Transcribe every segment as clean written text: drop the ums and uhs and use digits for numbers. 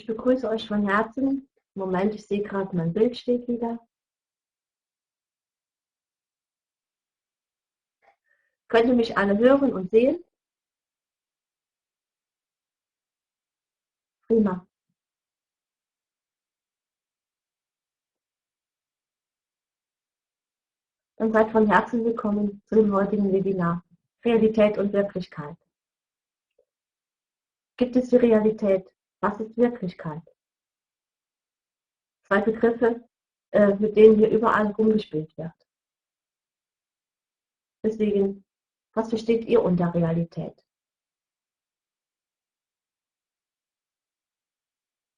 Ich begrüße euch von Herzen. Moment, ich sehe gerade, mein Bild steht wieder. Könnt ihr mich alle hören und sehen? Prima. Dann seid von Herzen willkommen zu dem heutigen Webinar. Realität und Wirklichkeit. Gibt es die Realität? Was ist Wirklichkeit? Zwei Begriffe, mit denen hier überall rumgespielt wird. Deswegen, was versteht ihr unter Realität?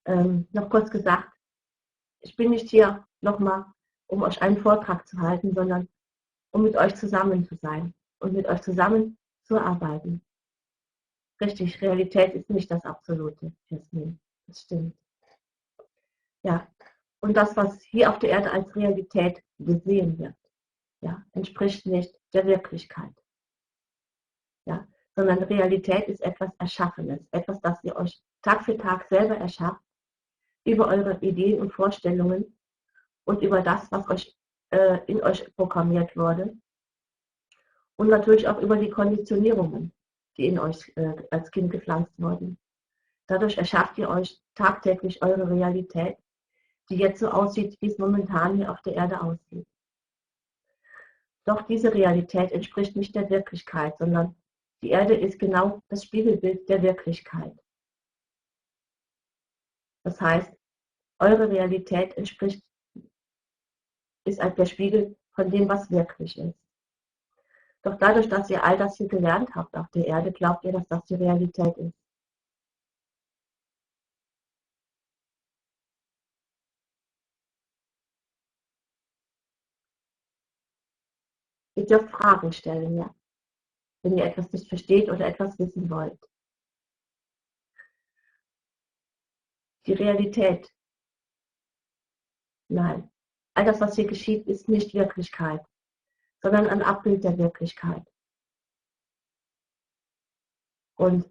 Noch kurz gesagt, ich bin nicht hier nochmal, um euch einen Vortrag zu halten, sondern um mit euch zusammen zu sein und mit euch zusammen zu arbeiten. Richtig, Realität ist nicht das Absolute, Jasmin. Das stimmt. Ja, und das, was hier auf der Erde als Realität gesehen wird, ja, entspricht nicht der Wirklichkeit. Ja, sondern Realität ist etwas Erschaffenes, etwas, das ihr euch Tag für Tag selber erschafft, über eure Ideen und Vorstellungen und über das, was euch in euch programmiert wurde und natürlich auch über die Konditionierungen, die in euch als Kind gepflanzt wurden. Dadurch erschafft ihr euch tagtäglich eure Realität, die jetzt so aussieht, wie es momentan hier auf der Erde aussieht. Doch diese Realität entspricht nicht der Wirklichkeit, sondern die Erde ist genau das Spiegelbild der Wirklichkeit. Das heißt, eure Realität ist halt der Spiegel von dem, was wirklich ist. Doch dadurch, dass ihr all das hier gelernt habt auf der Erde, glaubt ihr, dass das die Realität ist. Ihr dürft Fragen stellen, ja, wenn ihr etwas nicht versteht oder etwas wissen wollt. Die Realität, nein, all das, was hier geschieht, ist nicht Wirklichkeit, sondern ein Abbild der Wirklichkeit. Und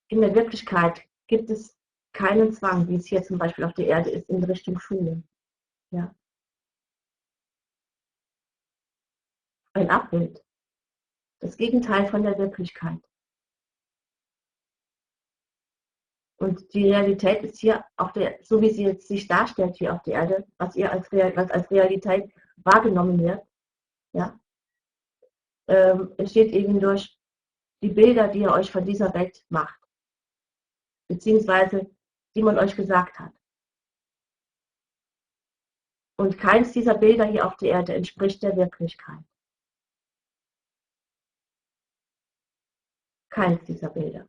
in der Wirklichkeit gibt es keinen Zwang, wie es hier zum Beispiel auf der Erde ist, in Richtung Schule. Ja. Ein Abbild, das Gegenteil von der Wirklichkeit. Und die Realität ist hier, so wie sie jetzt sich darstellt hier auf der Erde, was als Realität wahrgenommen wird, ja, entsteht eben durch die Bilder, die ihr euch von dieser Welt macht, beziehungsweise die man euch gesagt hat. Und keins dieser Bilder hier auf der Erde entspricht der Wirklichkeit. Keins dieser Bilder.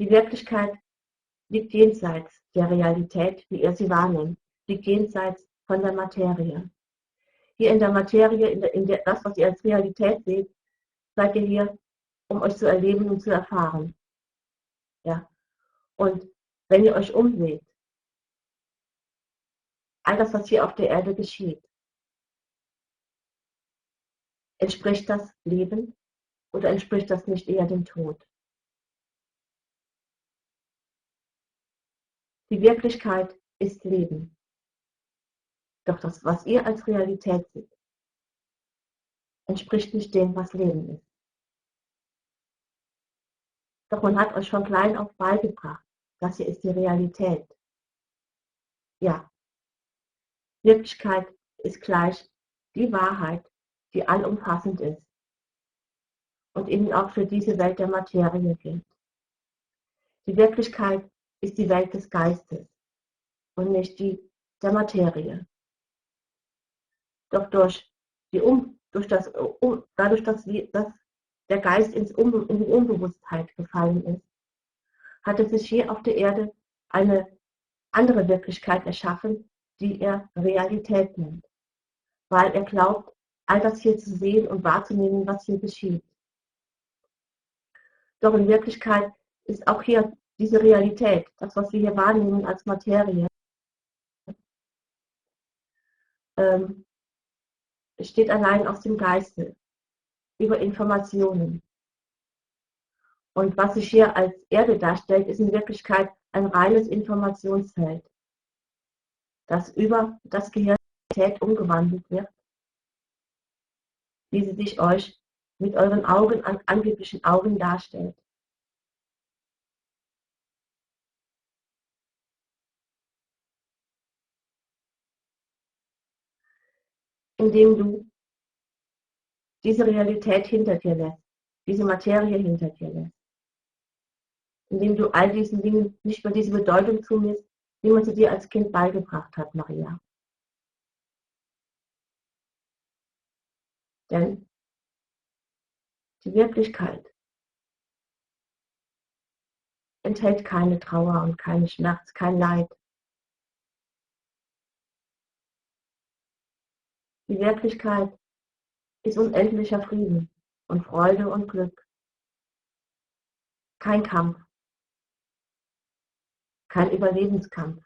Die Wirklichkeit liegt jenseits der Realität, wie ihr sie wahrnehmt, liegt jenseits von der Materie. Hier in der Materie, das, was ihr als Realität seht, seid ihr hier, um euch zu erleben und zu erfahren. Ja. Und wenn ihr euch umseht, all das, was hier auf der Erde geschieht, entspricht das Leben oder entspricht das nicht eher dem Tod? Die Wirklichkeit ist Leben. Doch das, was ihr als Realität seht, entspricht nicht dem, was Leben ist. Doch man hat euch von klein auf beigebracht, das hier ist die Realität. Ja, Wirklichkeit ist gleich die Wahrheit, die allumfassend ist und eben auch für diese Welt der Materie gilt. Die Wirklichkeit ist die Welt des Geistes und nicht die der Materie. Doch dadurch, dass der Geist in die Unbewusstheit gefallen ist, hat es sich hier auf der Erde eine andere Wirklichkeit erschaffen, die er Realität nennt, weil er glaubt, all das hier zu sehen und wahrzunehmen, was hier geschieht. Doch in Wirklichkeit ist auch hier diese Realität, das, was wir hier wahrnehmen als Materie, steht allein aus dem Geiste über Informationen. Und was sich hier als Erde darstellt, ist in Wirklichkeit ein reines Informationsfeld, das über das Gehirn umgewandelt wird, wie sie sich euch mit euren Augen, angeblichen Augen darstellt. Indem du diese Realität hinter dir lässt, diese Materie hinter dir lässt. Indem du all diesen Dingen nicht mehr diese Bedeutung zumisst, wie man sie dir als Kind beigebracht hat, Maria. Denn die Wirklichkeit enthält keine Trauer und keinen Schmerz, kein Leid. Die Wirklichkeit ist unendlicher Frieden und Freude und Glück. Kein Kampf, kein Überlebenskampf.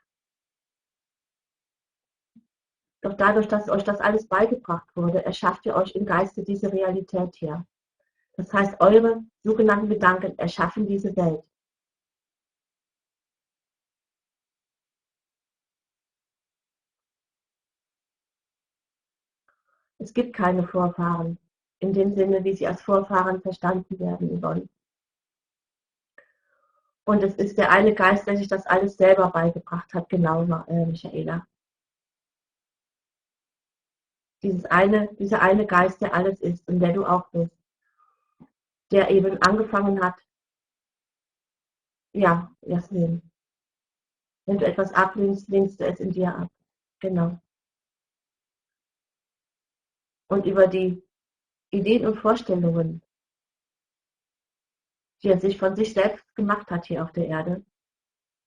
Doch dadurch, dass euch das alles beigebracht wurde, erschafft ihr euch im Geiste diese Realität hier. Das heißt, eure sogenannten Gedanken erschaffen diese Welt. Es gibt keine Vorfahren, in dem Sinne, wie sie als Vorfahren verstanden werden wollen. Und es ist der eine Geist, der sich das alles selber beigebracht hat, genau, Michaela. Dieser eine Geist, der alles ist und der du auch bist, der eben angefangen hat, ja, Jasmin, wenn du etwas ablehnst, lehnst du es in dir ab. Genau. Und über die Ideen und Vorstellungen, die er sich von sich selbst gemacht hat hier auf der Erde,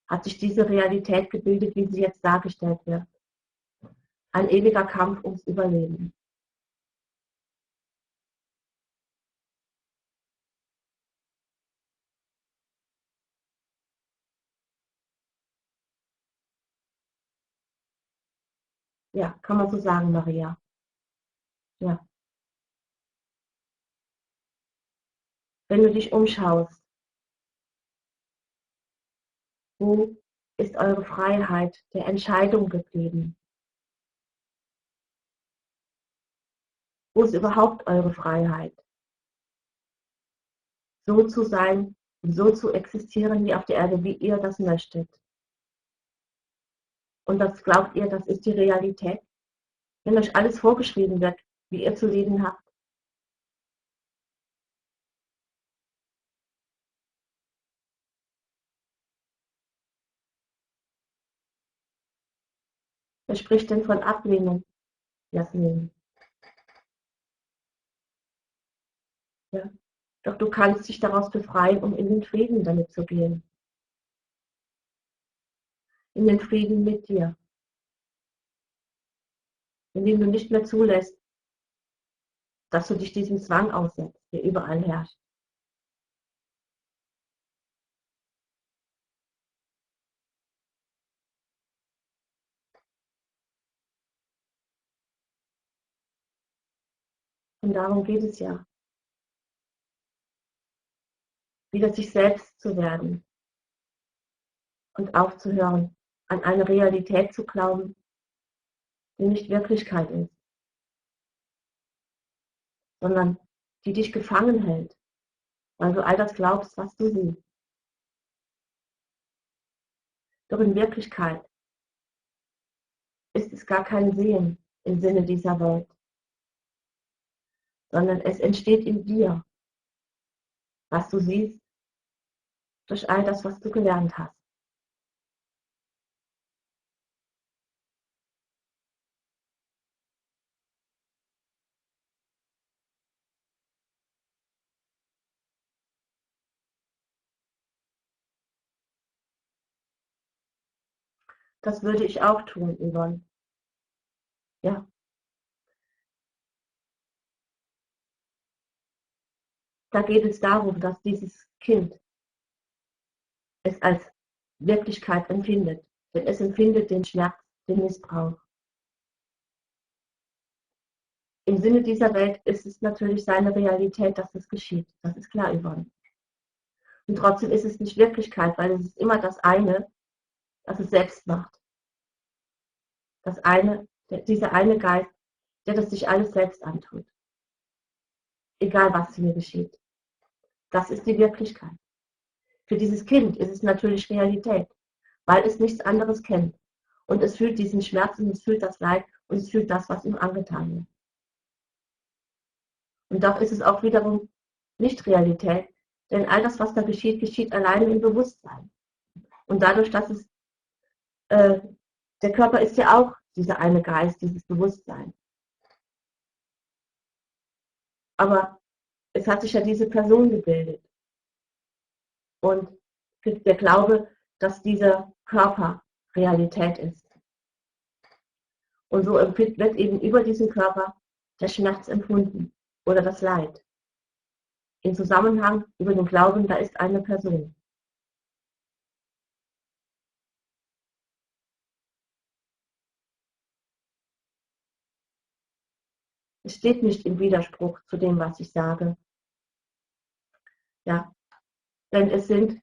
hat sich diese Realität gebildet, wie sie jetzt dargestellt wird. Ein ewiger Kampf ums Überleben. Ja, kann man so sagen, Maria. Ja. Wenn du dich umschaust, wo ist eure Freiheit der Entscheidung geblieben? Wo ist überhaupt eure Freiheit? So zu sein, so zu existieren wie auf der Erde, wie ihr das möchtet. Und das glaubt ihr, das ist die Realität? Wenn euch alles vorgeschrieben wird, wie ihr zu leben habt. Wer spricht denn von Ablehnung, Jasmin? Ja. Doch du kannst dich daraus befreien, um in den Frieden damit zu gehen. In den Frieden mit dir. Indem du nicht mehr zulässt, dass du dich diesem Zwang aussetzt, der überall herrscht. Und darum geht es ja. Wieder sich selbst zu werden und aufzuhören, an eine Realität zu glauben, die nicht Wirklichkeit ist, sondern die dich gefangen hält, weil du all das glaubst, was du siehst. Doch in Wirklichkeit ist es gar kein Sehen im Sinne dieser Welt, sondern es entsteht in dir, was du siehst, durch all das, was du gelernt hast. Das würde ich auch tun, Yvonne. Ja, da geht es darum, dass dieses Kind es als Wirklichkeit empfindet. Denn es empfindet den Schmerz, den Missbrauch. im Sinne dieser Welt ist es natürlich seine Realität, dass das geschieht. Das ist klar, Yvonne. Und trotzdem ist es nicht Wirklichkeit, weil es ist immer das eine, das es selbst macht. Das eine, dieser eine Geist, der das sich alles selbst antut. Egal, was hier geschieht. Das ist die Wirklichkeit. Für dieses Kind ist es natürlich Realität, weil es nichts anderes kennt. Und es fühlt diesen Schmerz und es fühlt das Leid und es fühlt das, was ihm angetan wird. Und doch ist es auch wiederum nicht Realität, denn all das, was da geschieht, geschieht alleine im Bewusstsein. Und dadurch, dass es, der Körper ist ja auch dieser eine Geist, dieses Bewusstsein. Aber es hat sich ja diese Person gebildet. Und der Glaube, dass dieser Körper Realität ist. Und so wird eben über diesen Körper der Schmerz empfunden oder das Leid. Im Zusammenhang über den Glauben, da ist eine Person. Es steht nicht im Widerspruch zu dem, was ich sage. Ja? Denn es sind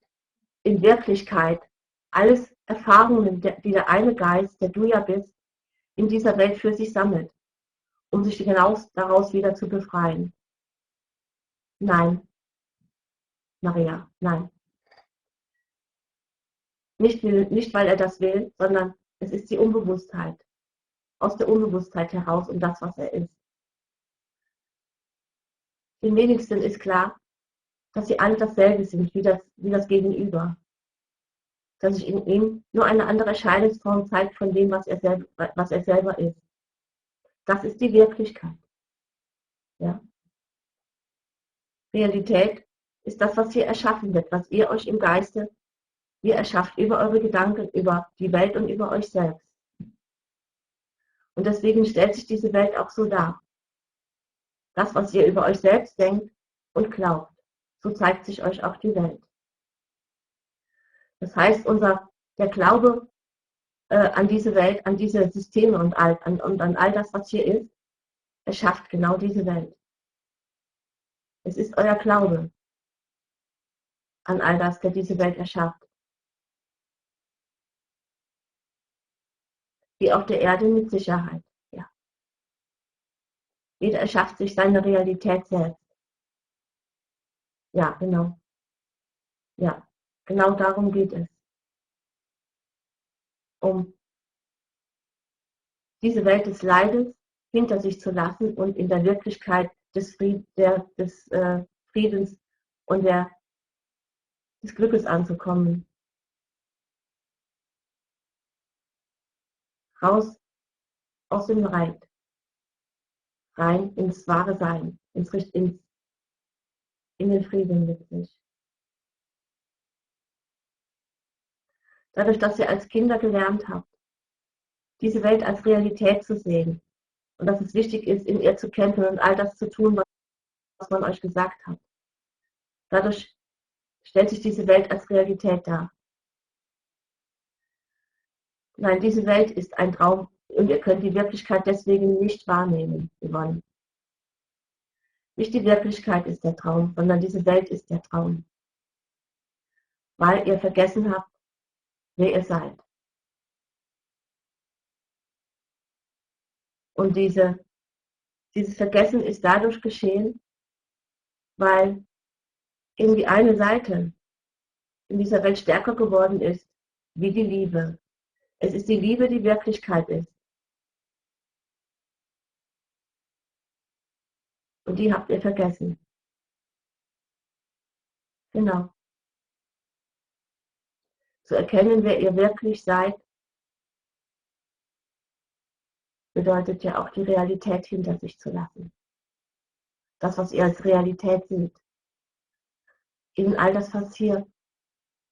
in Wirklichkeit alles Erfahrungen, die der eine Geist, der du ja bist, in dieser Welt für sich sammelt, um sich genau daraus wieder zu befreien. Nein, Maria, nein. Nicht, weil er das will, sondern es ist die Unbewusstheit. Aus der Unbewusstheit heraus um das, was er ist. Den wenigsten ist klar, dass sie alle dasselbe sind, wie das Gegenüber. Dass sich in ihm nur eine andere Erscheinungsform zeigt von dem, was er selber ist. Das ist die Wirklichkeit. Ja. Realität ist das, was hier erschaffen wird, was ihr euch im Geiste ihr erschafft, über eure Gedanken, über die Welt und über euch selbst. Und deswegen stellt sich diese Welt auch so dar. Das, was ihr über euch selbst denkt und glaubt, so zeigt sich euch auch die Welt. Das heißt, der Glaube an diese Welt, an diese Systeme und an all das, was hier ist, erschafft genau diese Welt. Es ist euer Glaube an all das, der diese Welt erschafft. Wie auf der Erde mit Sicherheit. Ja. Jeder erschafft sich seine Realität selbst. Ja, genau. Ja, genau darum geht es. Um diese Welt des Leides hinter sich zu lassen und in der Wirklichkeit des Friedens und des Glückes anzukommen. Raus aus dem Leid, rein ins wahre Sein, in den Frieden mit sich. Dadurch, dass ihr als Kinder gelernt habt, diese Welt als Realität zu sehen und dass es wichtig ist, in ihr zu kämpfen und all das zu tun, was man euch gesagt hat. Dadurch stellt sich diese Welt als Realität dar. Nein, diese Welt ist ein Traum und ihr könnt die Wirklichkeit deswegen nicht wahrnehmen, Yvonne. Nicht die Wirklichkeit ist der Traum, sondern diese Welt ist der Traum. Weil ihr vergessen habt, wer ihr seid. Und dieses Vergessen ist dadurch geschehen, weil eben die eine Seite in dieser Welt stärker geworden ist, wie die Liebe. Es ist die Liebe, die Wirklichkeit ist. Und die habt ihr vergessen. Genau. Zu erkennen, wer ihr wirklich seid, bedeutet ja auch die Realität hinter sich zu lassen. Das, was ihr als Realität seht. Eben all das, was hier,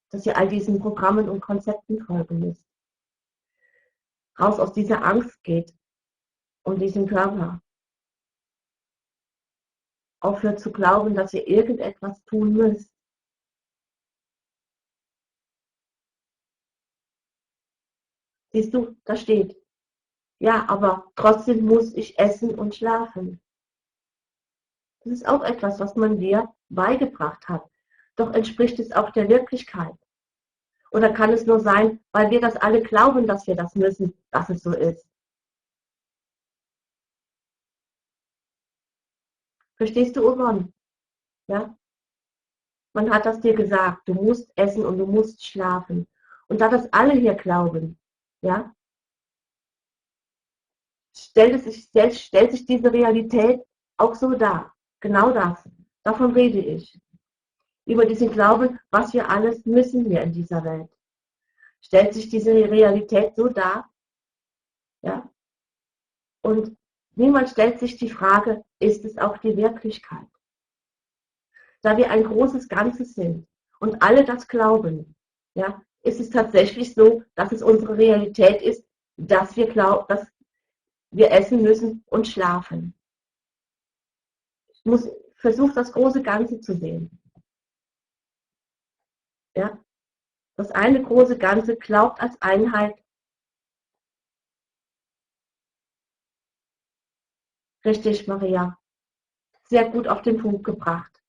dass ihr all diesen Programmen und Konzepten folgen müsst. Raus aus dieser Angst geht um diesen Körper. Aufhört zu glauben, dass ihr irgendetwas tun müsst. Siehst du, da steht, Ja, aber trotzdem muss ich essen und schlafen. Das ist auch etwas, was man dir beigebracht hat. Doch entspricht es auch der Wirklichkeit? Oder kann es nur sein, weil wir das alle glauben, dass wir das müssen, dass es so ist? Verstehst du, Yvonne? Ja? Man hat das dir gesagt, du musst essen und du musst schlafen. Und da das alle hier glauben, ja, stellt sich diese Realität auch so dar. Genau das. Davon rede ich. Über diesen Glauben, was wir alles müssen hier in dieser Welt. Stellt sich diese Realität so dar, ja, und niemand stellt sich die Frage, ist es auch die Wirklichkeit? Da wir ein großes Ganzes sind und alle das glauben, ja, ist es tatsächlich so, dass es unsere Realität ist, dass wir glauben, dass wir essen müssen und schlafen. Ich muss versuchen, das große Ganze zu sehen. Ja? Das eine große Ganze glaubt als Einheit. Richtig, Maria. Sehr gut auf den Punkt gebracht.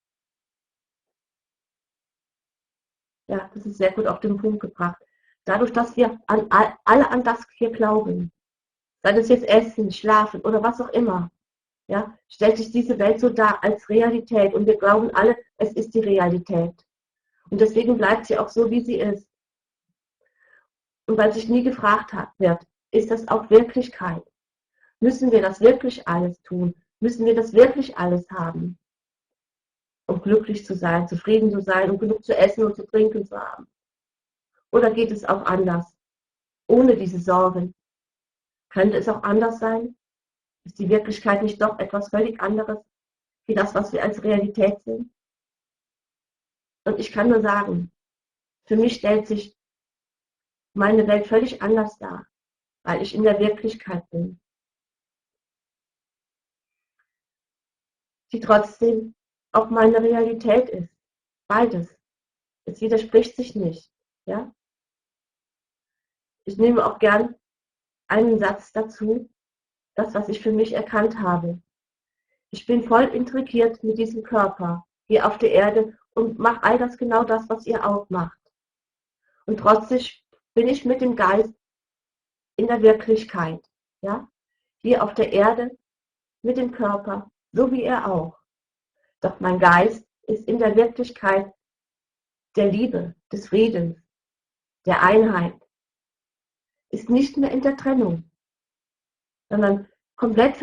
Ja, das ist sehr gut auf den Punkt gebracht. Dadurch, dass wir alle an das hier glauben, sei das jetzt Essen, Schlafen oder was auch immer, ja, stellt sich diese Welt so dar als Realität und wir glauben alle, es ist die Realität. Und deswegen bleibt sie auch so, wie sie ist. Und weil sich nie gefragt wird, ist das auch Wirklichkeit? Müssen wir das wirklich alles tun? Müssen wir das wirklich alles haben, um glücklich zu sein, zufrieden zu sein, um genug zu essen und zu trinken zu haben? Oder geht es auch anders, ohne diese Sorgen? Könnte es auch anders sein? Ist die Wirklichkeit nicht doch etwas völlig anderes, wie das, was wir als Realität sehen? Und ich kann nur sagen, für mich stellt sich meine Welt völlig anders dar, weil ich in der Wirklichkeit bin, die trotzdem auch meine Realität ist. Beides. Es widerspricht sich nicht. Ja? Ich nehme auch gern einen Satz dazu, das, was ich für mich erkannt habe. Ich bin voll intrigiert mit diesem Körper hier auf der Erde und mache all das genau das, was ihr auch macht. Und trotzdem bin ich mit dem Geist in der Wirklichkeit. Ja? Hier auf der Erde mit dem Körper, so wie er auch. Doch mein Geist ist in der Wirklichkeit der Liebe, des Friedens, der Einheit, ist nicht mehr in der Trennung, sondern komplett,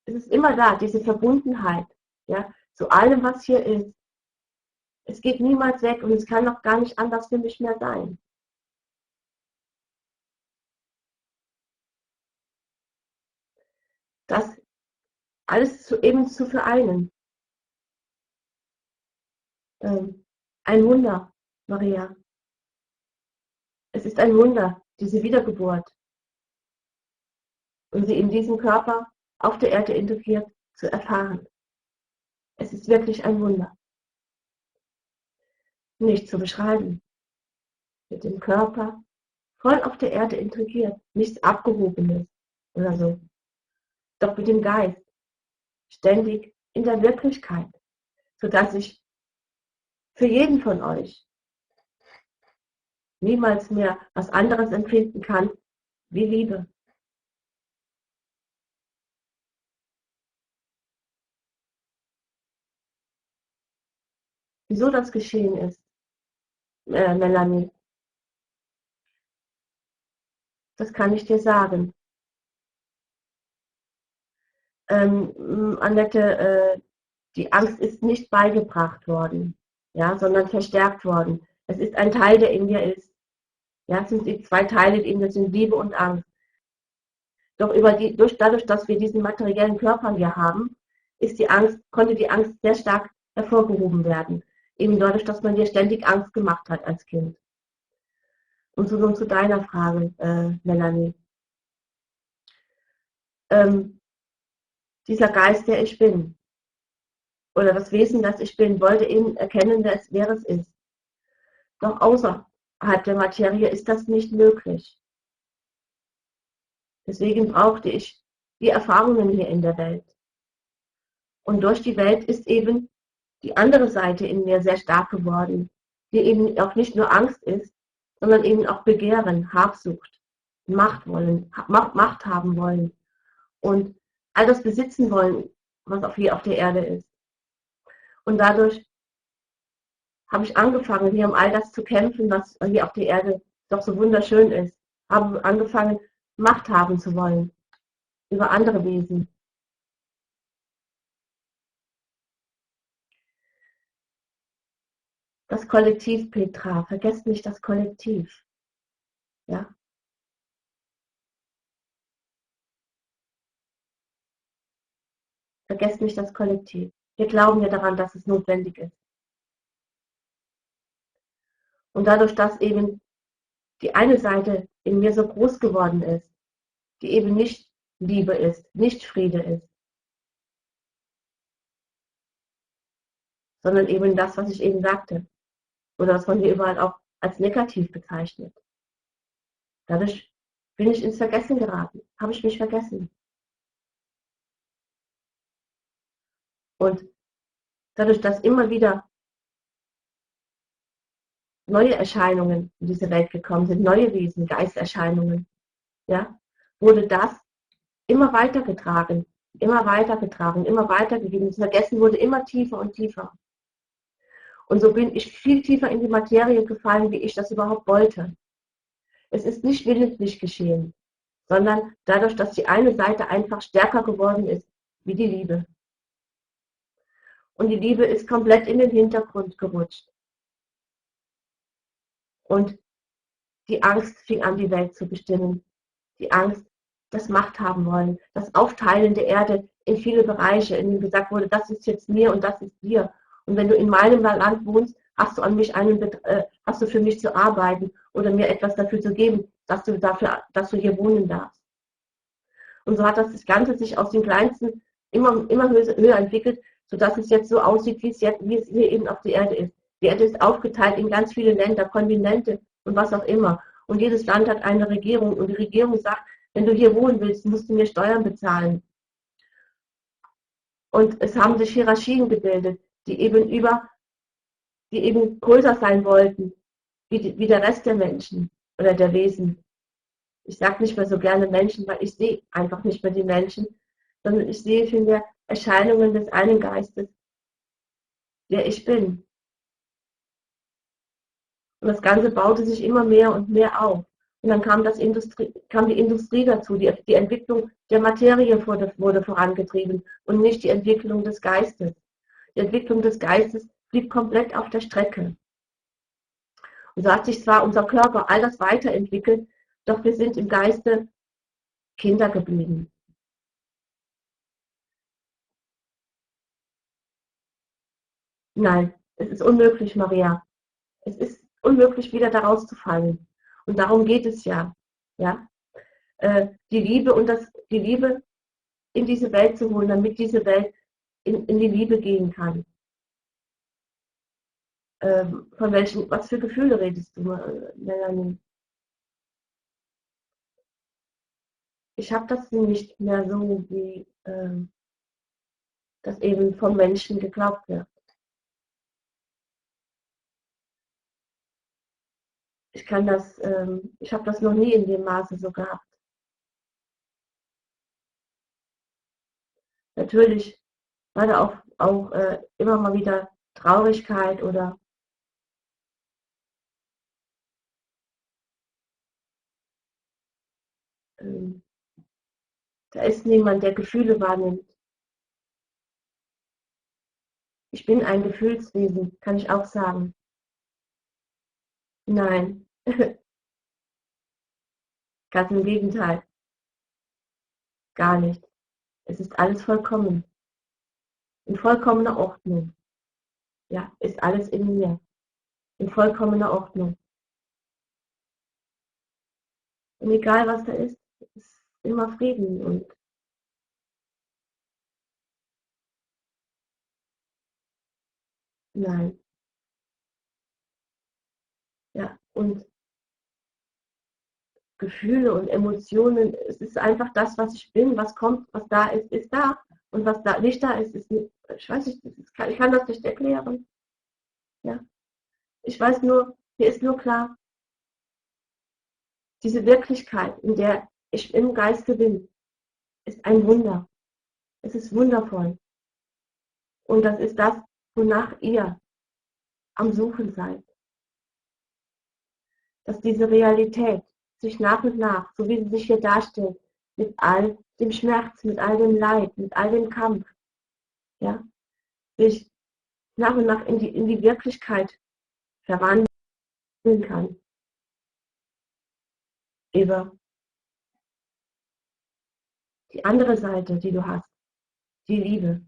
es ist immer da, diese Verbundenheit, ja, zu allem, was hier ist. Es geht niemals weg und es kann auch gar nicht anders für mich mehr sein. Das alles eben zu vereinen. Ein Wunder, Maria. Es ist ein Wunder, diese Wiedergeburt und sie in diesem Körper auf der Erde integriert zu erfahren. Es ist wirklich ein Wunder. Nicht zu beschreiben. Mit dem Körper voll auf der Erde integriert. Nichts Abgehobenes oder so. Doch mit dem Geist ständig in der Wirklichkeit, sodass ich für jeden von euch niemals mehr was anderes empfinden kann wie Liebe. Wieso das geschehen ist, Melanie, das kann ich dir sagen. Annette, die Angst ist nicht beigebracht worden, ja, sondern verstärkt worden. Es ist ein Teil, der in dir ist. Ja, es sind die zwei Teile in dir, sind Liebe und Angst. Doch dadurch, dass wir diesen materiellen Körper hier haben, konnte die Angst sehr stark hervorgehoben werden. Eben dadurch, dass man dir ständig Angst gemacht hat als Kind. Und so nun zu deiner Frage, Melanie. Dieser Geist, der ich bin, oder das Wesen, das ich bin, wollte eben erkennen, wer es ist. Doch außerhalb der Materie ist das nicht möglich. Deswegen brauchte ich die Erfahrungen hier in der Welt. Und durch die Welt ist eben die andere Seite in mir sehr stark geworden, die eben auch nicht nur Angst ist, sondern eben auch Begehren, Habsucht, Macht wollen, Macht haben wollen und all das besitzen wollen, was auch hier auf der Erde ist. Und dadurch habe ich angefangen, hier um all das zu kämpfen, was hier auf der Erde doch so wunderschön ist. Habe angefangen, Macht haben zu wollen über andere Wesen. Das Kollektiv, Petra, vergesst nicht das Kollektiv. Ja? Vergesst nicht das Kollektiv. Wir glauben ja daran, dass es notwendig ist. Und dadurch, dass eben die eine Seite in mir so groß geworden ist, die eben nicht Liebe ist, nicht Friede ist, sondern eben das, was ich eben sagte, oder was man hier überall auch als negativ bezeichnet. Dadurch bin ich ins Vergessen geraten, habe ich mich vergessen. Und dadurch, dass immer wieder neue Erscheinungen in diese Welt gekommen sind, neue Wesen, Geisterscheinungen, ja, wurde das immer weitergetragen, immer weitergetragen, immer weitergegeben. Das Vergessen wurde immer tiefer und tiefer. Und so bin ich viel tiefer in die Materie gefallen, wie ich das überhaupt wollte. Es ist nicht willentlich geschehen, sondern dadurch, dass die eine Seite einfach stärker geworden ist, wie die Liebe. Und die Liebe ist komplett in den Hintergrund gerutscht. Und die Angst fing an, die Welt zu bestimmen. Die Angst, das Macht haben wollen, das Aufteilen der Erde in viele Bereiche, in denen gesagt wurde, das ist jetzt mir und das ist dir. Und wenn du in meinem Land wohnst, hast du an mich hast du für mich zu arbeiten oder mir etwas dafür zu geben, dass du hier wohnen darfst. Und so hat das Ganze sich aus den Kleinsten immer höher entwickelt, sodass es jetzt so aussieht, wie es hier eben auf der Erde ist. Die Erde ist aufgeteilt in ganz viele Länder, Kontinente und was auch immer. Und jedes Land hat eine Regierung und die Regierung sagt, wenn du hier wohnen willst, musst du mir Steuern bezahlen. Und es haben sich Hierarchien gebildet, die eben größer sein wollten, wie der Rest der Menschen oder der Wesen. Ich sage nicht mehr so gerne Menschen, weil ich sehe einfach nicht mehr die Menschen, sondern ich sehe vielmehr Erscheinungen des einen Geistes, der ich bin. Und das Ganze baute sich immer mehr und mehr auf. Und dann kam die Industrie dazu, die Entwicklung der Materie wurde vorangetrieben und nicht die Entwicklung des Geistes. Die Entwicklung des Geistes blieb komplett auf der Strecke. Und so hat sich zwar unser Körper all das weiterentwickelt, doch wir sind im Geiste Kinder geblieben. Nein, es ist unmöglich, Maria. Es ist unmöglich, wieder daraus zu fallen. Und darum geht es ja. Ja? Die Liebe in diese Welt zu holen, damit diese Welt in die Liebe gehen kann. Was für Gefühle redest du, Melanie? Ich habe das nicht mehr so, wie das eben vom Menschen geglaubt wird. Ich habe das noch nie in dem Maße so gehabt. Natürlich war da auch immer mal wieder Traurigkeit oder ähm, da ist niemand, der Gefühle wahrnimmt. Ich bin ein Gefühlswesen, kann ich auch sagen. Nein, ganz im Gegenteil, gar nicht. Es ist alles vollkommen, in vollkommener Ordnung. Ja, ist alles in mir, in vollkommener Ordnung. Und egal was da ist immer Frieden und nein. Ja, und Gefühle und Emotionen. Es ist einfach das, was ich bin, was kommt, was da ist, ist da. Und was da nicht da ist, ist nicht, ich weiß nicht, ich kann das nicht erklären. Ja? Ich weiß nur, mir ist nur klar, diese Wirklichkeit, in der ich im Geiste bin, ist ein Wunder. Es ist wundervoll. Und das ist das, wonach ihr am Suchen seid. Dass diese Realität sich nach und nach, so wie sie sich hier darstellt, mit all dem Schmerz, mit all dem Leid, mit all dem Kampf, ja, sich nach und nach in die Wirklichkeit verwandeln kann. Über die andere Seite, die du hast, die Liebe.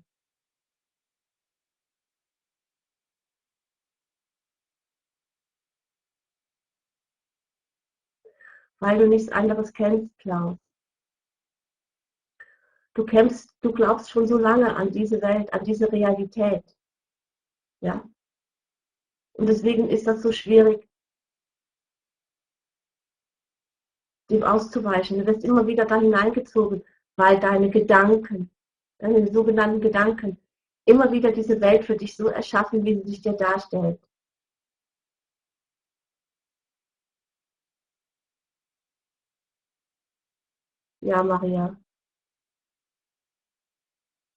Weil du nichts anderes kennst, Klaus. Du glaubst schon so lange an diese Welt, an diese Realität. Ja? Und deswegen ist das so schwierig, dem auszuweichen. Du wirst immer wieder da hineingezogen, weil deine sogenannten Gedanken, immer wieder diese Welt für dich so erschaffen, wie sie sich dir darstellt. Ja, Maria.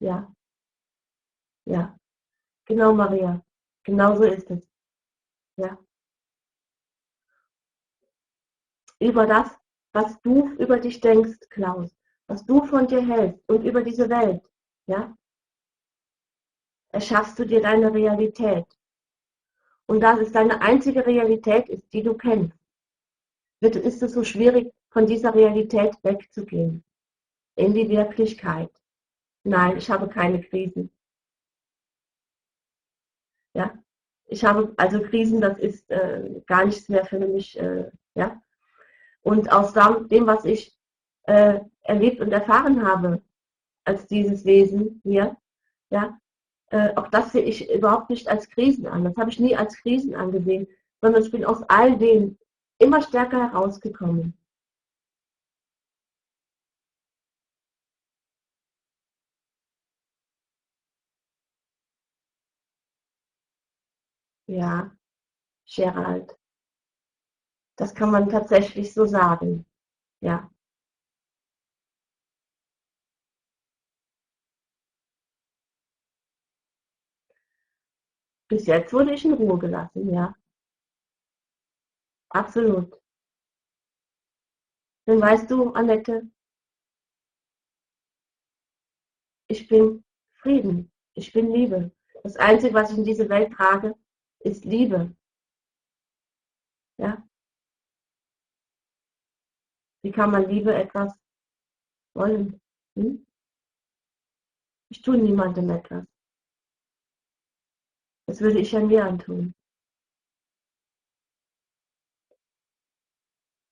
Ja, ja. Genau, Maria. Genau so ist es. Ja. Über das, was du über dich denkst, Klaus, was du von dir hältst und über diese Welt, ja, erschaffst du dir deine Realität. Und da es deine einzige Realität ist, die du kennst, ist es so schwierig, von dieser Realität wegzugehen, in die Wirklichkeit. Nein, ich habe keine Krisen. Ja, ich habe also Krisen, das ist gar nichts mehr für mich. Ja, und aus dem, was ich erlebt und erfahren habe, als dieses Wesen hier, ja, auch das sehe ich überhaupt nicht als Krisen an. Das habe ich nie als Krisen angesehen, sondern ich bin aus all dem immer stärker herausgekommen. Ja, Gerald, das kann man tatsächlich so sagen. Ja, bis jetzt wurde ich in Ruhe gelassen, ja, absolut. Dann weißt du, Annette, ich bin Frieden, ich bin Liebe. Das Einzige, was ich in diese Welt trage, ist Liebe. Ja, wie kann man Liebe etwas wollen? Hm? Ich tue niemandem etwas. Das würde ich ja mir antun.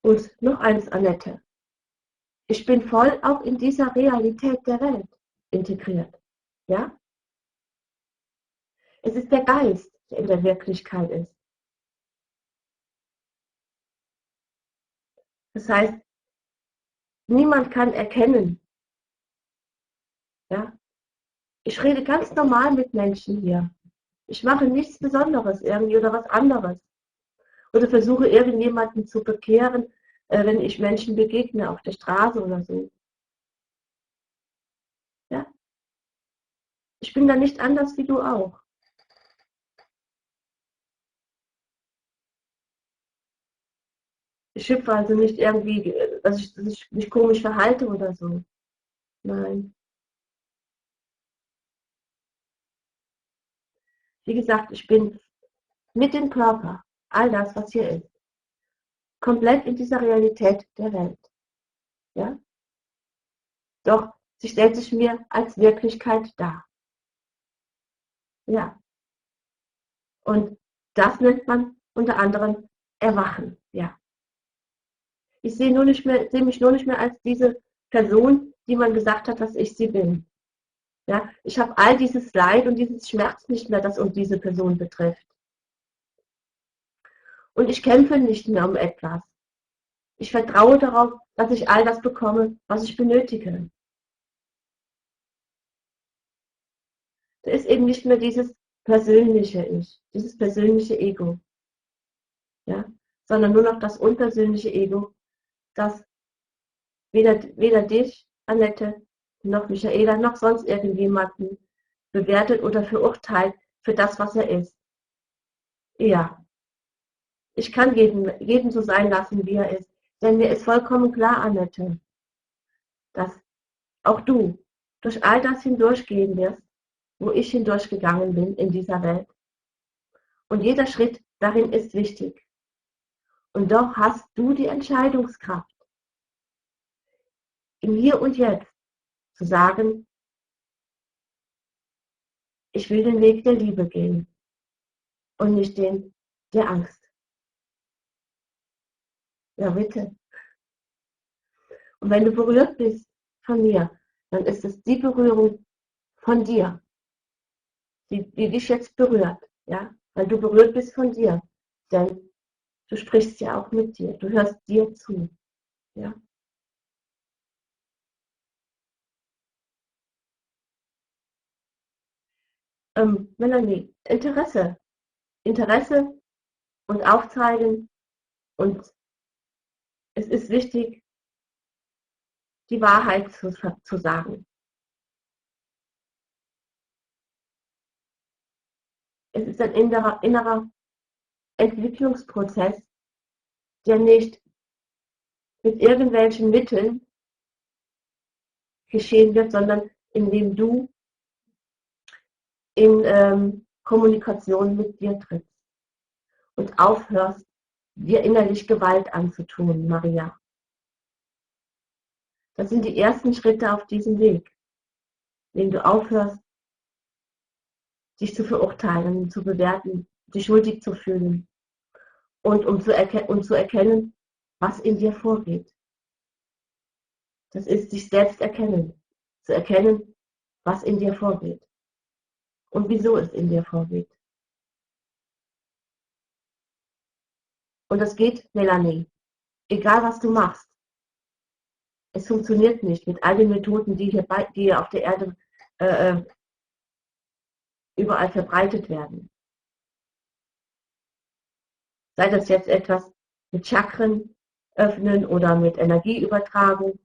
Und noch eins, Annette. Ich bin voll auch in dieser Realität der Welt integriert. Ja? Es ist der Geist, der in der Wirklichkeit ist. Das heißt, niemand kann erkennen. Ja? Ich rede ganz normal mit Menschen hier. Ich mache nichts Besonderes irgendwie oder was anderes. Oder versuche irgendjemanden zu bekehren, wenn ich Menschen begegne auf der Straße oder so. Ja? Ich bin da nicht anders wie du auch. Ich hüpfe also nicht irgendwie, dass ich mich komisch verhalte oder so. Nein. Wie gesagt, ich bin mit dem Körper, all das, was hier ist, komplett in dieser Realität der Welt. Ja? Doch sie stellt sich mir als Wirklichkeit dar. Ja. Und das nennt man unter anderem Erwachen. Ja. Ich sehe mich nur nicht mehr als diese Person, die man gesagt hat, dass ich sie bin. Ja? Ich habe all dieses Leid und dieses Schmerz nicht mehr, das uns diese Person betrifft. Und ich kämpfe nicht mehr um etwas. Ich vertraue darauf, dass ich all das bekomme, was ich benötige. Da ist eben nicht mehr dieses persönliche Ich, dieses persönliche Ego, ja, sondern nur noch das unpersönliche Ego, das weder dich, Annette, noch Michaela, noch sonst irgendjemanden bewertet oder verurteilt für das, was er ist. Ja, ich kann jeden so sein lassen, wie er ist. Denn mir ist vollkommen klar, Annette, dass auch du durch all das hindurchgehen wirst, wo ich hindurchgegangen bin in dieser Welt. Und jeder Schritt darin ist wichtig. Und doch hast du die Entscheidungskraft, im Hier und Jetzt zu sagen, ich will den Weg der Liebe gehen und nicht den der Angst. Ja, bitte. Und wenn du berührt bist von mir, dann ist es die Berührung von dir, die dich jetzt berührt, ja, weil du berührt bist von dir, denn du sprichst ja auch mit dir, du hörst dir zu, ja. Melanie, Interesse und Aufzeigen und es ist wichtig, die Wahrheit zu sagen. Es ist ein innerer Entwicklungsprozess, der nicht mit irgendwelchen Mitteln geschehen wird, sondern indem du in Kommunikation mit dir trittst und aufhörst, dir innerlich Gewalt anzutun, Maria. Das sind die ersten Schritte auf diesem Weg, indem du aufhörst, dich zu verurteilen, zu bewerten, dich schuldig zu fühlen und zu erkennen, was in dir vorgeht. Das ist sich selbst erkennen, zu erkennen, was in dir vorgeht und wieso es in dir vorgeht. Und das geht, Melanie, egal was du machst. Es funktioniert nicht mit all den Methoden, die hier auf der Erde äh, überall verbreitet werden. Sei das jetzt etwas mit Chakren öffnen oder mit Energieübertragung.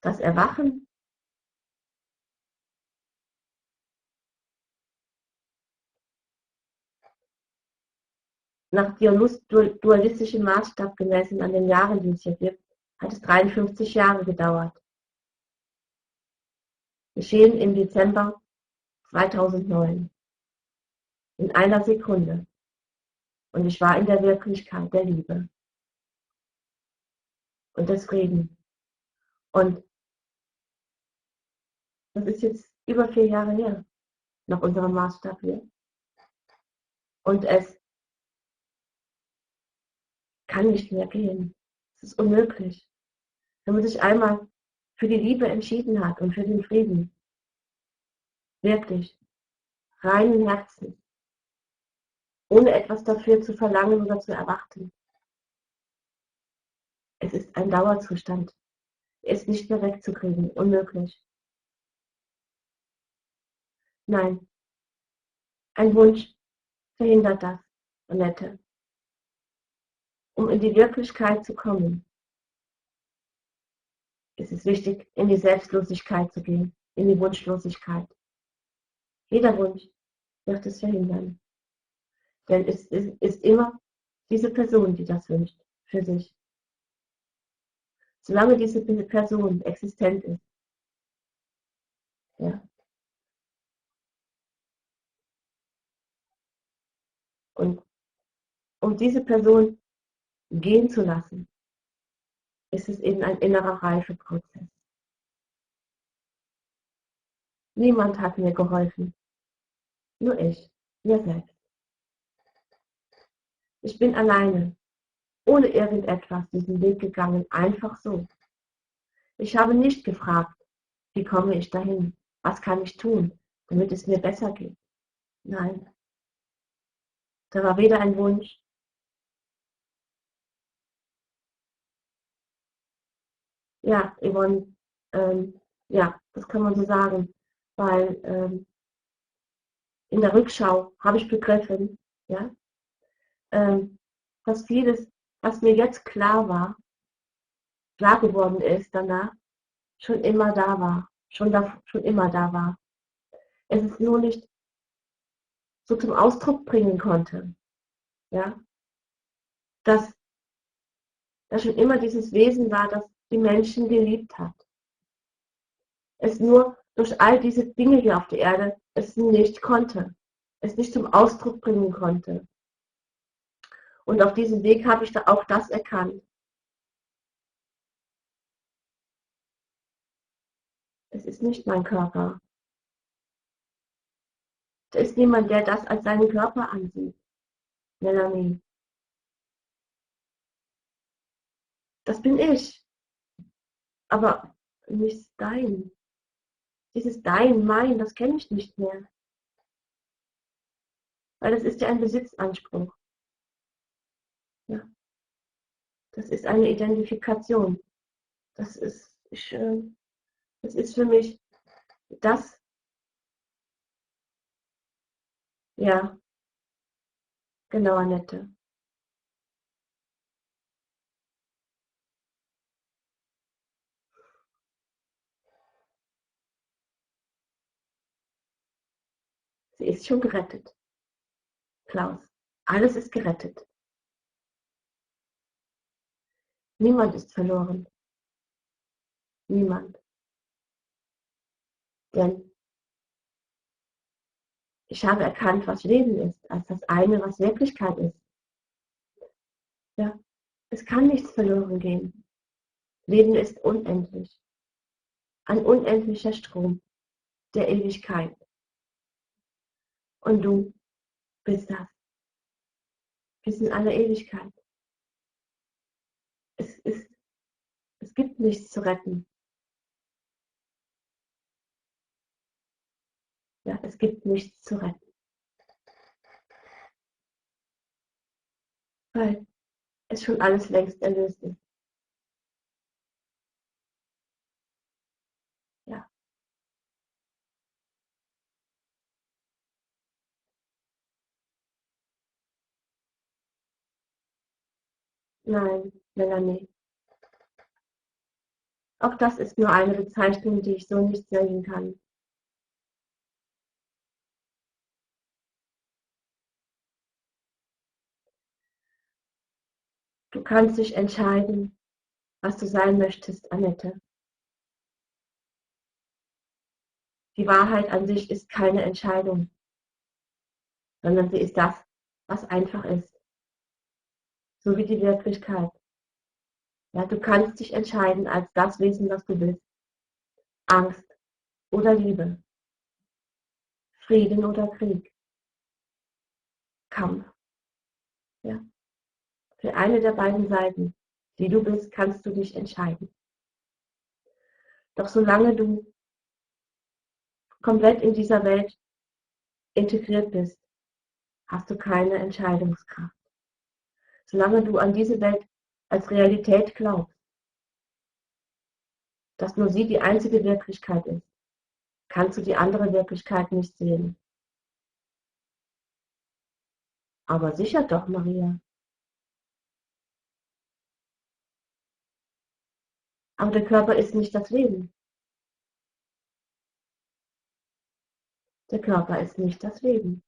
Das Erwachen nach dualistischem Maßstab gemessen an den Jahren, die es hier gibt, hat es 53 Jahre gedauert. Geschehen im Dezember 2009. In einer Sekunde. Und ich war in der Wirklichkeit der Liebe und des Friedens. Und das ist jetzt über 4 Jahre her, nach unserem Maßstab hier. Und es kann nicht mehr gehen. Es ist unmöglich. Wenn man sich einmal für die Liebe entschieden hat und für den Frieden, wirklich, reinen Herzens, ohne etwas dafür zu verlangen oder zu erwarten. Es ist ein Dauerzustand. Er ist nicht mehr wegzukriegen. Unmöglich. Nein, ein Wunsch verhindert das, Annette. Um in die Wirklichkeit zu kommen, ist es wichtig, in die Selbstlosigkeit zu gehen, in die Wunschlosigkeit. Jeder Wunsch wird es verhindern. Denn es ist immer diese Person, die das wünscht, für sich. Solange diese Person existent ist. Ja. Und um diese Person gehen zu lassen, ist es eben ein innerer Reifeprozess. Niemand hat mir geholfen, nur ich, mir selbst. Ich bin alleine, ohne irgendetwas diesen Weg gegangen, einfach so. Ich habe nicht gefragt, wie komme ich dahin, was kann ich tun, damit es mir besser geht. Nein, da war weder ein Wunsch, ja, Yvonne, ja, das kann man so sagen, weil in der Rückschau habe ich begriffen, ja, dass vieles, was mir jetzt klar geworden ist danach, schon immer da war, schon immer da war. Es ist nur nicht so zum Ausdruck bringen konnte, ja, dass da schon immer dieses Wesen war, das die Menschen geliebt hat. Es nur durch all diese Dinge hier auf der Erde es nicht konnte, es nicht zum Ausdruck bringen konnte. Und auf diesem Weg habe ich da auch das erkannt. Es ist nicht mein Körper. Da ist niemand, der das als seinen Körper ansieht. Melanie. Das bin ich. Aber nicht dein. Dieses dein, mein, das kenne ich nicht mehr. Weil das ist ja ein Besitzanspruch. Ja. Das ist eine Identifikation. Das ist, das ist für mich das, ja, genau, Annette. Sie ist schon gerettet, Klaus. Alles ist gerettet. Niemand ist verloren. Niemand. Denn ich habe erkannt, was Leben ist, als das eine, was Wirklichkeit ist. Ja, es kann nichts verloren gehen. Leben ist unendlich. Ein unendlicher Strom der Ewigkeit. Und du bist das. Bis in aller Ewigkeit. Es ist, es gibt nichts zu retten. Ja, es gibt nichts zu retten. Weil es schon alles längst erlöst ist. Ja, nein, Melanie. Auch das ist nur eine Bezeichnung, die ich so nicht sehen kann. Du kannst dich entscheiden, was du sein möchtest, Annette. Die Wahrheit an sich ist keine Entscheidung, sondern sie ist das, was einfach ist, so wie die Wirklichkeit. Ja, du kannst dich entscheiden als das Wesen, das du bist. Angst oder Liebe, Frieden oder Krieg, Kampf. Ja. Für eine der beiden Seiten, die du bist, kannst du dich entscheiden. Doch solange du komplett in dieser Welt integriert bist, hast du keine Entscheidungskraft. Solange du an diese Welt als Realität glaubst, dass nur sie die einzige Wirklichkeit ist, kannst du die andere Wirklichkeit nicht sehen. Aber sicher doch, Maria. Aber der Körper ist nicht das Leben. Der Körper ist nicht das Leben,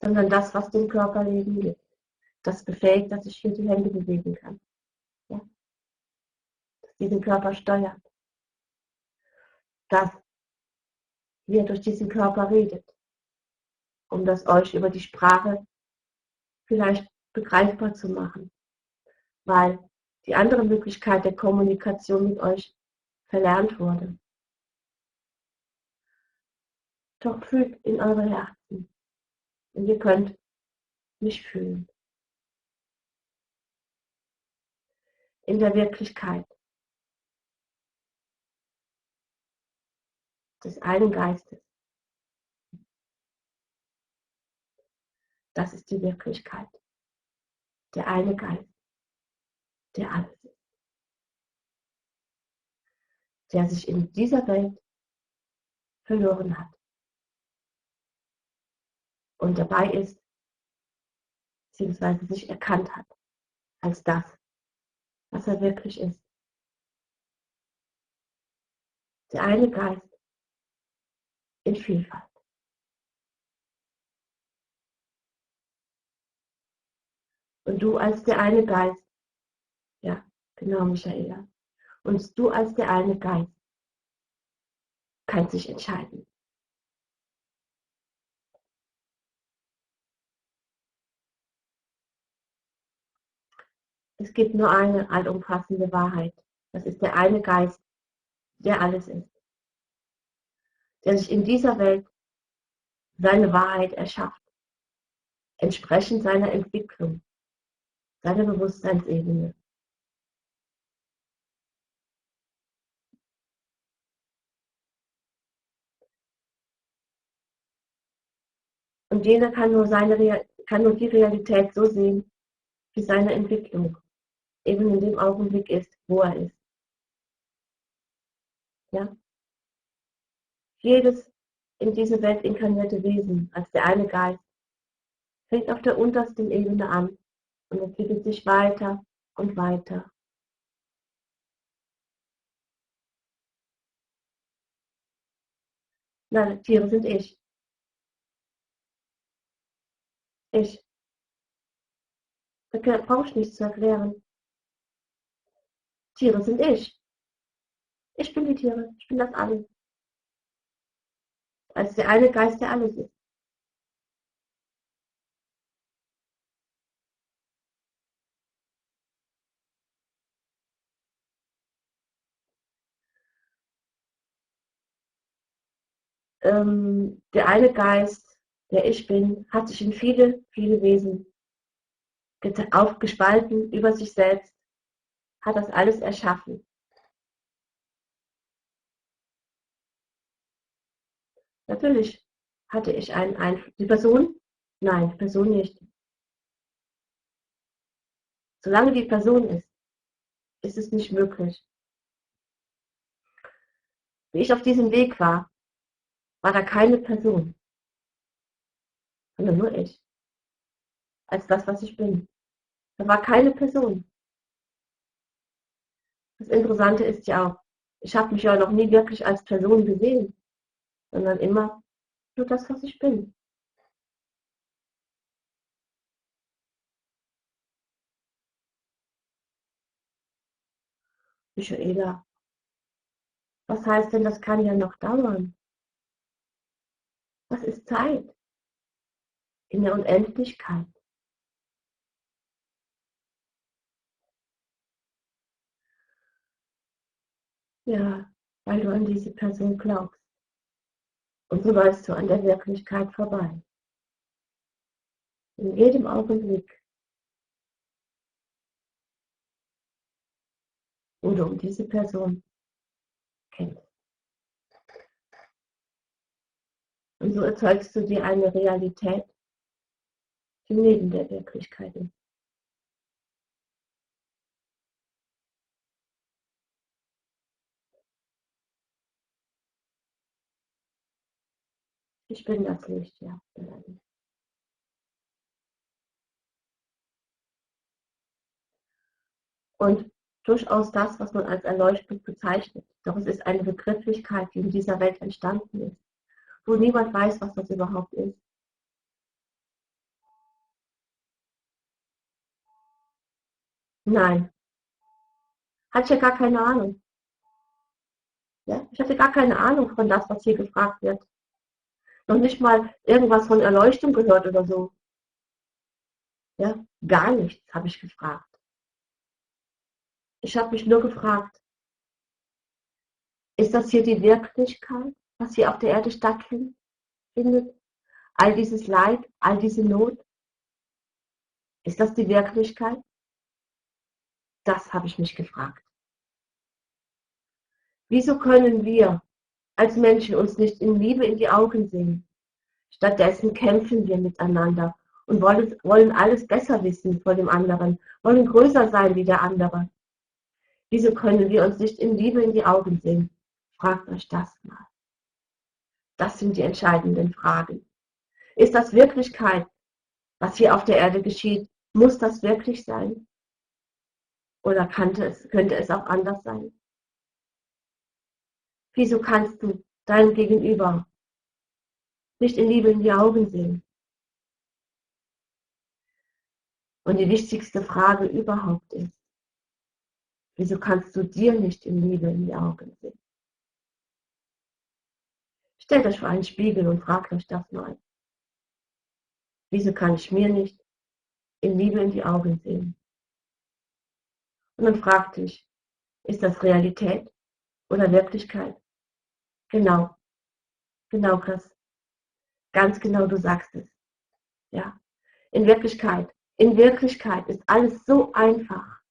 sondern das, was dem Körper Leben gibt. Das befähigt, dass ich hier die Hände bewegen kann. Ja? Das diesen Körper steuert. Dass ihr durch diesen Körper redet, um das euch über die Sprache vielleicht begreifbar zu machen. Weil die andere Möglichkeit der Kommunikation mit euch verlernt wurde. Doch fühlt in eure Herzen und ihr könnt mich fühlen. In der Wirklichkeit des einen Geistes. Das ist die Wirklichkeit. Der eine Geist, der alles ist. der sich in dieser Welt verloren hat und dabei ist, beziehungsweise sich erkannt hat als das, was er wirklich ist. Der eine Geist in Vielfalt. Und du als der eine Geist, ja, genau, Michaela, und du als der eine Geist kannst dich entscheiden. Es gibt nur eine allumfassende Wahrheit. Das ist der eine Geist, der alles ist, der sich in dieser Welt seine Wahrheit erschafft, entsprechend seiner Entwicklung, seiner Bewusstseinsebene. Und jeder kann nur die Realität so sehen, wie seine Entwicklung eben in dem Augenblick ist, wo er ist. Ja? Jedes in diese Welt inkarnierte Wesen als der eine Geist fängt auf der untersten Ebene an und entwickelt sich weiter und weiter. Na, Tiere sind ich. Ich. Da brauche ich nichts zu erklären. Tiere sind ich. Ich bin die Tiere. Ich bin das alles. Als der eine Geist, der alles ist. Der eine Geist, der ich bin, hat sich in viele, viele Wesen aufgespalten über sich selbst, hat das alles erschaffen. Natürlich hatte ich einen Einfluss. Die Person? Nein, die Person nicht. Solange die Person ist es nicht möglich. Wie ich auf diesem Weg war da keine Person, sondern nur ich. Als das, was ich bin. Da war keine Person. Das Interessante ist ja auch, ich habe mich ja noch nie wirklich als Person gesehen, sondern immer nur das, was ich bin. Michaela, was heißt denn, das kann ja noch dauern? Was ist Zeit? In der Unendlichkeit. Ja, weil du an diese Person glaubst. Und so läufst du an der Wirklichkeit vorbei. In jedem Augenblick, wo du um diese Person kennst. Und so erzeugst du dir eine Realität, die neben der Wirklichkeit ist. Ich bin das Licht, ja. Und durchaus das, was man als Erleuchtung bezeichnet. Doch es ist eine Begrifflichkeit, die in dieser Welt entstanden ist, wo niemand weiß, was das überhaupt ist. Nein, hatte ich ja gar keine Ahnung. Ja? Ich hatte gar keine Ahnung von das, was hier gefragt wird. Noch nicht mal irgendwas von Erleuchtung gehört oder so. Ja? Gar nichts habe ich gefragt. Ich habe mich nur gefragt, ist das hier die Wirklichkeit, was hier auf der Erde stattfindet? All dieses Leid, all diese Not, ist das die Wirklichkeit? Das habe ich mich gefragt. Wieso können wir als Menschen uns nicht in Liebe in die Augen sehen? Stattdessen kämpfen wir miteinander und wollen alles besser wissen vor dem anderen, wollen größer sein wie der andere. Wieso können wir uns nicht in Liebe in die Augen sehen? Fragt euch das mal. Das sind die entscheidenden Fragen. Ist das Wirklichkeit, was hier auf der Erde geschieht? Muss das wirklich sein? Oder könnte es auch anders sein? Wieso kannst du deinem Gegenüber nicht in Liebe in die Augen sehen? Und die wichtigste Frage überhaupt ist, wieso kannst du dir nicht in Liebe in die Augen sehen? Stellt euch vor einen Spiegel und fragt euch das mal. Wieso kann ich mir nicht in Liebe in die Augen sehen? Und dann fragt dich, ist das Realität oder Wirklichkeit? Genau, genau, Chris. Ganz genau, du sagst es. Ja. In Wirklichkeit ist alles so einfach.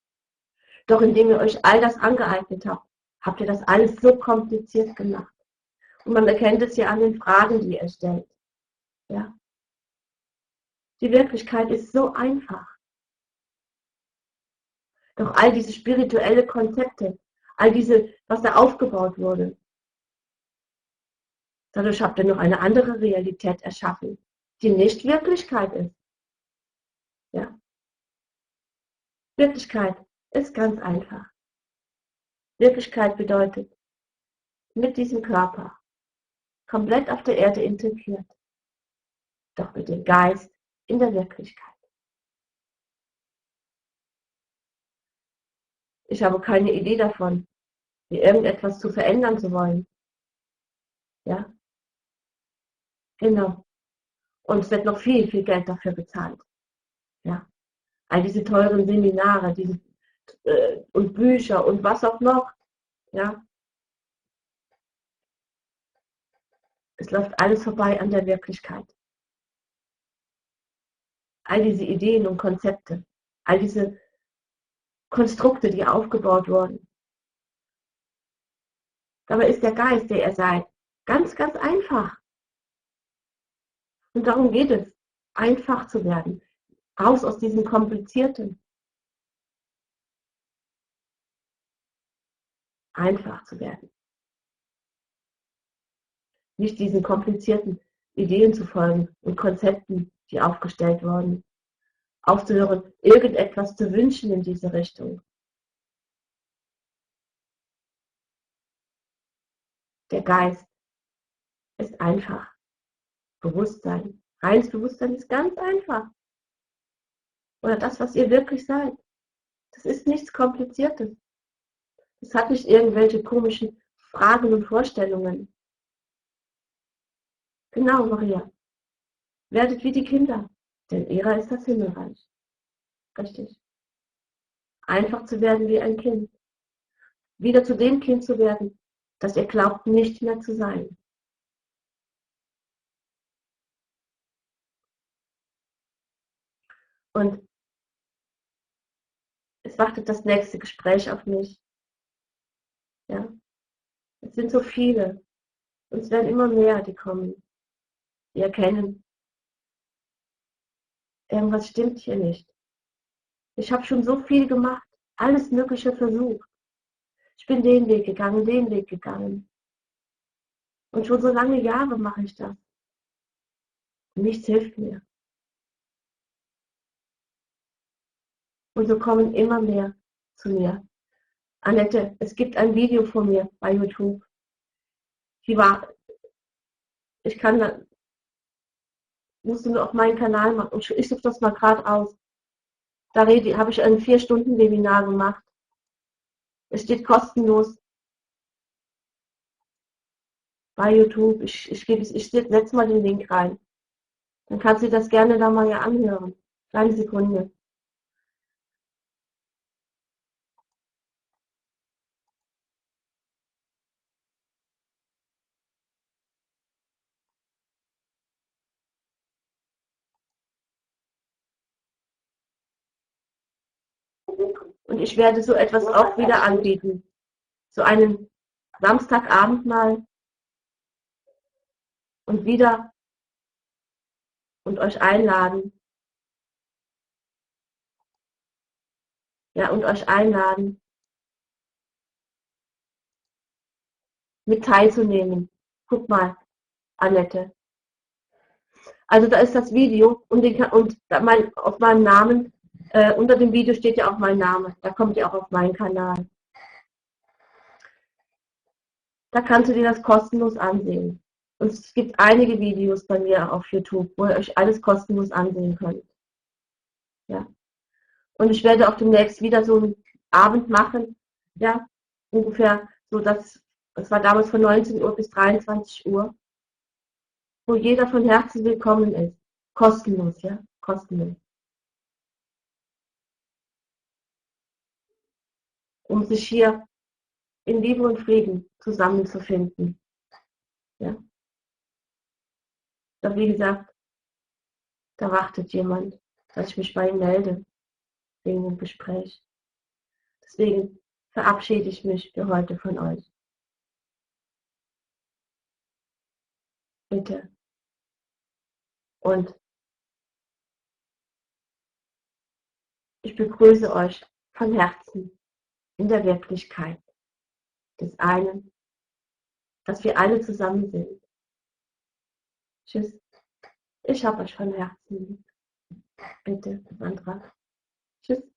Doch indem ihr euch all das angeeignet habt, habt ihr das alles so kompliziert gemacht. Und man erkennt es ja an den Fragen, die ihr stellt. Ja. Die Wirklichkeit ist so einfach. Doch all diese spirituelle Konzepte, all diese, was da aufgebaut wurde, dadurch habt ihr noch eine andere Realität erschaffen, die nicht Wirklichkeit ist. Ja. Wirklichkeit ist ganz einfach. Wirklichkeit bedeutet, mit diesem Körper, komplett auf der Erde integriert, doch mit dem Geist in der Wirklichkeit. Ich habe keine Idee davon, wie irgendetwas zu verändern zu wollen. Ja, genau. Und es wird noch viel, viel Geld dafür bezahlt. Ja, all diese teuren Seminare, und Bücher und was auch noch. Ja, es läuft alles vorbei an der Wirklichkeit. All diese Ideen und Konzepte, all diese Konstrukte, die aufgebaut wurden. Dabei ist der Geist, der ihr seid, ganz, ganz einfach. Und darum geht es, einfach zu werden, raus aus diesem Komplizierten, einfach zu werden. Nicht diesen komplizierten Ideen zu folgen und Konzepten, die aufgestellt wurden. Aufzuhören, irgendetwas zu wünschen in diese Richtung. Der Geist ist einfach. Bewusstsein. Reines Bewusstsein ist ganz einfach. Oder das, was ihr wirklich seid. Das ist nichts Kompliziertes. Es hat nicht irgendwelche komischen Fragen und Vorstellungen. Genau, Maria. Werdet wie die Kinder, denn ihrer ist das Himmelreich. Richtig. Einfach zu werden wie ein Kind. Wieder zu dem Kind zu werden, das ihr glaubt, nicht mehr zu sein. Und es wartet das nächste Gespräch auf mich. Ja? Es sind so viele. Und es werden immer mehr, die kommen. Die erkennen, irgendwas stimmt hier nicht. Ich habe schon so viel gemacht, alles Mögliche versucht. Ich bin den Weg gegangen, den Weg gegangen. Und schon so lange Jahre mache ich das. Und nichts hilft mir. Und so kommen immer mehr zu mir. Annette, es gibt ein Video von mir bei YouTube. Die war, ich kann, musst du nur auf meinen Kanal machen. Und ich suche das mal gerade aus. Da habe ich ein 4-Stunden-Webinar gemacht. Es steht kostenlos bei YouTube. Ich setze mal den Link rein. Dann kannst du das gerne da mal ja anhören. Kleine Sekunde. Und ich werde so etwas auch wieder anbieten. So einen Samstagabend mal und wieder und euch einladen. Ja, und euch einladen, mit teilzunehmen. Guck mal, Annette. Also da ist das Video und auf meinem Namen, unter dem Video steht ja auch mein Name. Da kommt ihr auch auf meinen Kanal. Da kannst du dir das kostenlos ansehen. Und es gibt einige Videos bei mir auf YouTube, wo ihr euch alles kostenlos ansehen könnt. Ja. Und ich werde auch demnächst wieder so einen Abend machen, ja, ungefähr so, das war damals von 19 Uhr bis 23 Uhr, wo jeder von Herzen willkommen ist. Kostenlos, ja, kostenlos. Um sich hier in Liebe und Frieden zusammenzufinden. Ja. Doch wie gesagt, da wartet jemand, dass ich mich bei ihm melde, wegen dem Gespräch. Deswegen verabschiede ich mich für heute von euch. Bitte. Und ich begrüße euch von Herzen in der Wirklichkeit des einen, dass wir alle zusammen sind. Tschüss. Ich habe euch von Herzen lieb. Bitte, Sandra. Tschüss.